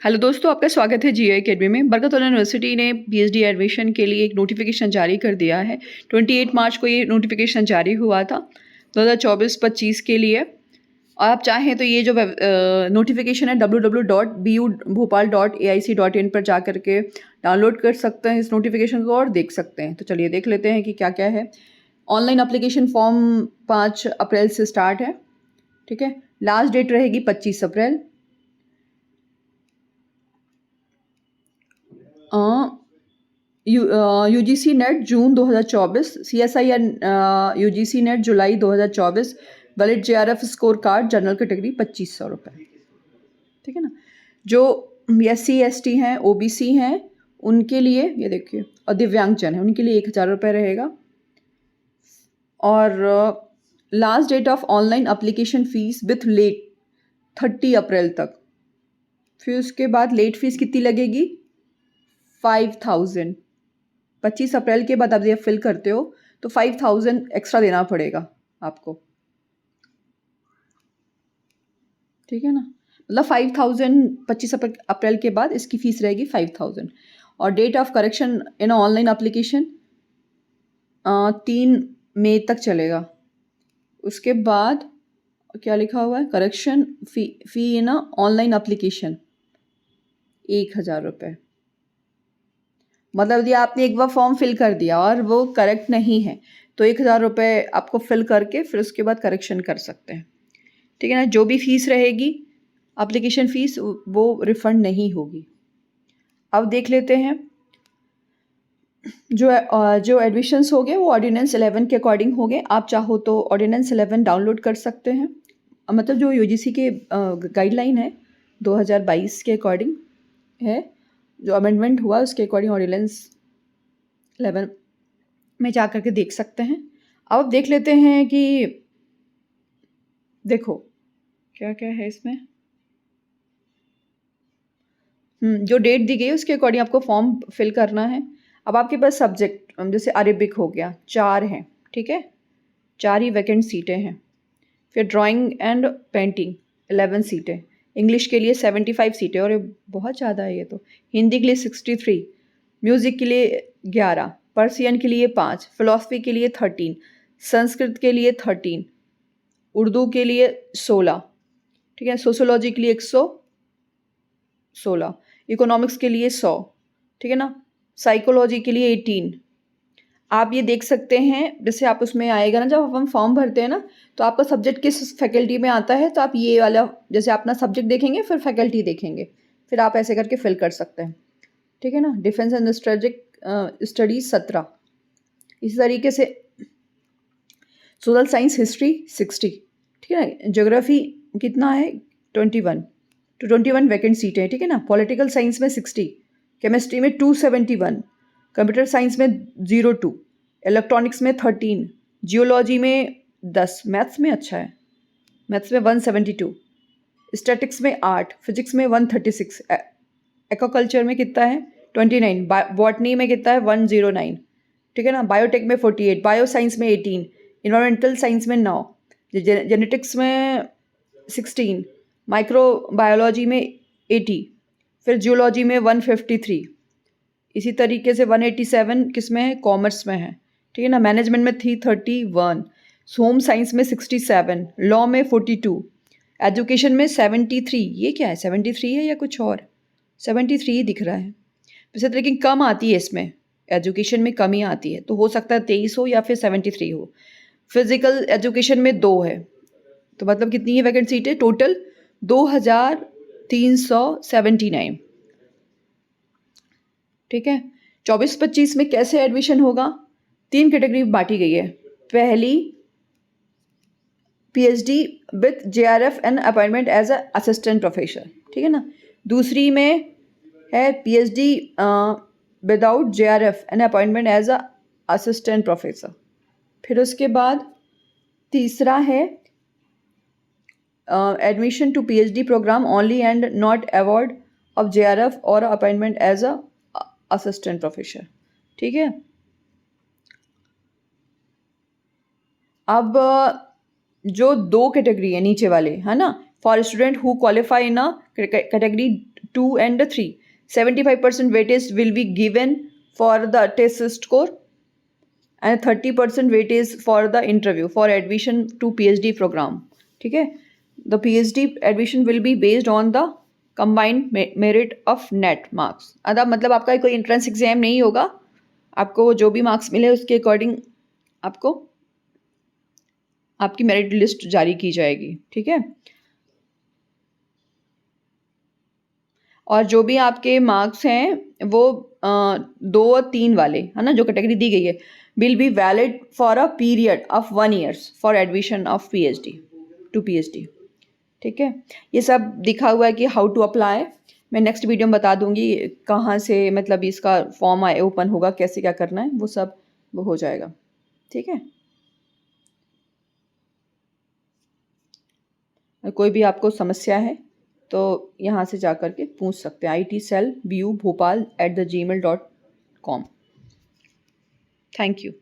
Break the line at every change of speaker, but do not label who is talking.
Hello दोस्तों, आपका स्वागत है जीए एकेडमी में। बरकतउल्ला यूनिवर्सिटी ने पीएचडी एडमिशन के लिए एक नोटिफिकेशन जारी कर दिया है। 28 मार्च को ये नोटिफिकेशन जारी हुआ था 2024-25 के लिए। और आप चाहें तो ये जो नोटिफिकेशन है www.bubhopal.aic.in पर जा करके डाउनलोड कर सकते हैं इस नोटिफिकेशन को और देख सकते हैं। तो चलिए देख लेते हैं कि क्या क्या है। ऑनलाइन अप्लीकेशन फॉर्म 5 अप्रैल से स्टार्ट है। ठीक है, लास्ट डेट रहेगी 25 अप्रैल। यूजीसी नेट जून 2024, सीएसआईआर यूजीसी नेट जुलाई 2024, valid JRF score card general category 2500 रुपये। ठीक है ना। जो SC ST हैं, OBC हैं, उनके लिए ये देखिए, और दिव्यांगजन है उनके लिए 1000 रुपये रहेगा। और last date of online application fees with late 30 अप्रैल तक। फिर उसके बाद लेट फीस कितनी लगेगी? 5000। 25 अप्रैल के बाद आप जब फिल करते हो तो 5000 एक्स्ट्रा देना पड़ेगा आपको। ठीक है ना, मतलब 5000 25 अप्रैल के बाद इसकी फ़ीस रहेगी 5000। और date of correction in online application 3 मई तक चलेगा। उसके बाद क्या लिखा हुआ है? Correction fee in online application 1000 रुपये। मतलब यदि आपने एक बार फॉर्म फिल कर दिया और वो करेक्ट नहीं है तो 1000 रुपये आपको फिल करके फिर उसके बाद करेक्शन कर सकते हैं। ठीक है ना। जो भी फ़ीस रहेगी एप्लीकेशन फ़ीस वो रिफ़ंड नहीं होगी। अब देख लेते हैं जो एडमिशन्स हो गए वो ऑर्डिनेंस 11 के अकॉर्डिंग हो गए। आप चाहो तो ऑर्डिनेंस 11 डाउनलोड कर सकते हैं। मतलब जो यूजीसी के गाइडलाइन है 2022 के अकॉर्डिंग है, जो अमेंडमेंट हुआ उसके अकॉर्डिंग ऑर्डिनेंस 11 में जा करके देख सकते हैं। अब देख लेते हैं कि देखो क्या क्या है इसमें। जो डेट दी गई है उसके अकॉर्डिंग आपको फॉर्म फिल करना है। अब आपके पास सब्जेक्ट जैसे अरेबिक हो गया 4 हैं। ठीक है, 4 ही वैकेंट सीटें हैं। फिर ड्राइंग एंड पेंटिंग 11 सीटें। इंग्लिश के लिए 75 सीटें, और ये बहुत ज़्यादा है ये तो। हिंदी के लिए 63, म्यूज़िक के लिए 11, पर्सियन के लिए 5, फ़िलासफ़ी के लिए 13, संस्कृत के लिए 13, उर्दू के लिए 16। ठीक है, सोशियोलॉजी के लिए 116, इकोनॉमिक्स के लिए 100। ठीक है ना, साइकोलॉजी के लिए 18। आप ये देख सकते हैं, जैसे आप उसमें आएगा ना, जब हम फॉर्म भरते हैं ना तो आपका सब्जेक्ट किस फैकल्टी में आता है, तो आप ये वाला जैसे अपना सब्जेक्ट देखेंगे फिर फैकल्टी देखेंगे, फिर आप ऐसे करके फिल कर सकते हैं। ठीक है ना। Defence and strategic studies 17। इसी तरीके से सोशल साइंस हिस्ट्री 60। ठीक है ना। ज्योग्राफी कितना है? 21 to 21 वैकेंट सीटें हैं। ठीक है ना। पॉलिटिकल साइंस में 60, केमिस्ट्री में 271, कंप्यूटर साइंस में 02, इलेक्ट्रॉनिक्स में 13, जियोलॉजी में 10, मैथ्स में अच्छा है, मैथ्स में 172, स्टैटिक्स में 8, फिजिक्स में 136, एक्वाकल्चर में कितना है? 29, बॉटनी में कितना है? 109। ठीक है ना। बायोटेक में 48, बायो साइंस में 18, इन्वायरमेंटल साइंस में 9, जेनेटिक्स में 16, माइक्रोबायोलॉजी में 80, फिर जियोलॉजी में 153। इसी तरीके से 187 किस में है? कॉमर्स में है। ठीक है ना। मैनेजमेंट में 331, होम साइंस में 67, लॉ में 42, एजुकेशन में 73। ये क्या है? 73 है या कुछ और? 73 ही दिख रहा है वैसे तो, लेकिन कम आती है इसमें, एजुकेशन में कमी आती है, तो हो सकता है 23 हो या फिर 73 हो। फिजिकल एजुकेशन में 2 है, तो मतलब कितनी है वैकेंट सीटें टोटल? 2379। ठीक है। 24-25 में कैसे एडमिशन होगा? 3 कैटेगरी बांटी गई है। पहली PhD with JRF and appointment as a assistant professor. ठीक है ना। दूसरी में है PhD without JRF and appointment as a assistant professor. फिर उसके बाद तीसरा है admission to PhD programme only and not award of JRF और appointment as a assistant professor. ठीक है। अब जो 2 कैटेगरी है नीचे वाले, है ना, for student who qualify in category 2 and 3. 75% weightage will be given for the test score and 30% weightage for the interview for admission to PhD program. ठीक है, the PhD admission will be based on the combined merit of net marks. अदा मतलब आपका कोई entrance exam नहीं होगा, आपको जो भी मार्क्स मिले उसके अकॉर्डिंग आपको आपकी मेरिट लिस्ट जारी की जाएगी. ठीक है, और जो भी आपके मार्क्स हैं वो 2 और 3 वाले है ना, जो कैटेगरी दी गई है, will be valid for a period of 1 year for admission of PhD to PhD. ठीक है, ये सब दिखा हुआ है कि हाउ टू अप्लाई. मैं नेक्स्ट वीडियो में बता दूंगी कहाँ से मतलब इसका फॉर्म ओपन होगा, कैसे क्या करना है, वो सब वो हो जाएगा. ठीक है, कोई भी आपको समस्या है तो यहाँ से जा कर के पूछ सकते हैं. ITcelBU Bhopal@gmail.com. Thank you.